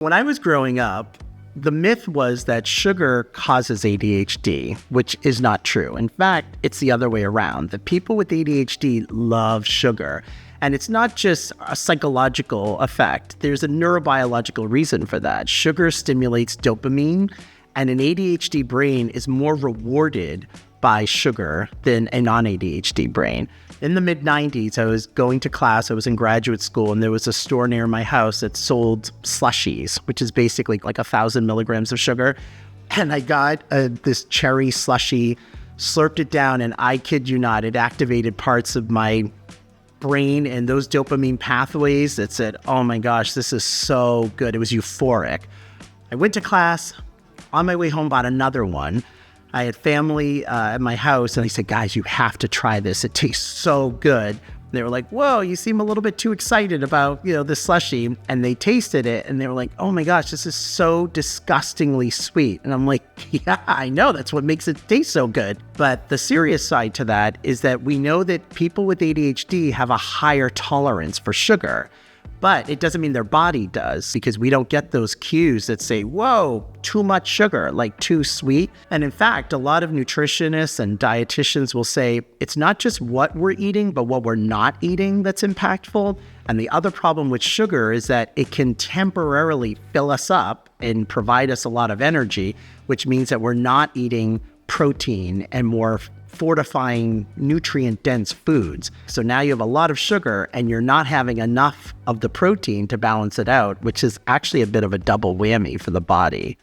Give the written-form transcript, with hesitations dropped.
When I was growing up, the myth was that sugar causes ADHD, which is not true. In fact, it's the other way around. The people with ADHD love sugar. And it's not just a psychological effect. There's a neurobiological reason for that. Sugar stimulates dopamine, and an ADHD brain is more rewarded by sugar than a non-ADHD brain. In the mid-90s, I was going to class, I was in graduate school, and there was a store near my house that sold slushies, which is basically like 1,000 milligrams of sugar. And I got this cherry slushie, slurped it down, and I kid you not, it activated parts of my brain and those dopamine pathways that said, oh my gosh, this is so good. It was euphoric. I went to class. On my way home, bought another one. I had family at my house, and I said, guys, you have to try this. It tastes so good. They were like, whoa, you seem a little bit too excited about, this slushie. And they tasted it, and they were like, oh my gosh, this is so disgustingly sweet. And I'm like, yeah, I know. That's what makes it taste so good. But the serious side to that is that we know that people with ADHD have a higher tolerance for sugar. But it doesn't mean their body does, because we don't get those cues that say, whoa, too much sugar, like too sweet. And in fact, a lot of nutritionists and dietitians will say it's not just what we're eating, but what we're not eating that's impactful. And the other problem with sugar is that it can temporarily fill us up and provide us a lot of energy, which means that we're not eating protein and more fortifying, nutrient-dense foods. So now you have a lot of sugar and you're not having enough of the protein to balance it out, which is actually a bit of a double whammy for the body.